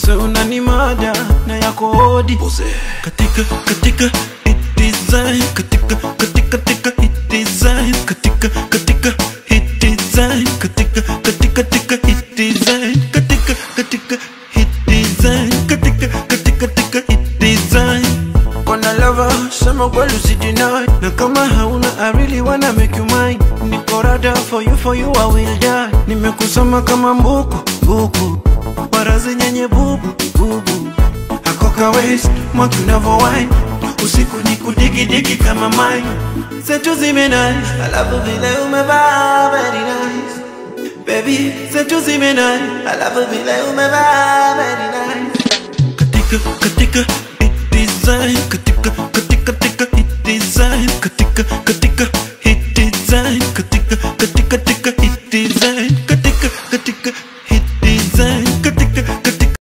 So unani mada na yako hodi katika hit design, katika hit design, katika hit design, katika hit design, katika hit design, katika hit design. Wanna lover, sema kweli usideny. Na kama hauna, I really wanna make you mine. Niko rada for you I will die. Nimekusoma kama buku barazi nyenye bubu Akoka waist, mwaki unavo wine. Usiku ni kudigi kama mine. Zetu zime nice, I love vile umevaa very nice. Baby, zetu zime nice, I love vile umevaa very nice. Katika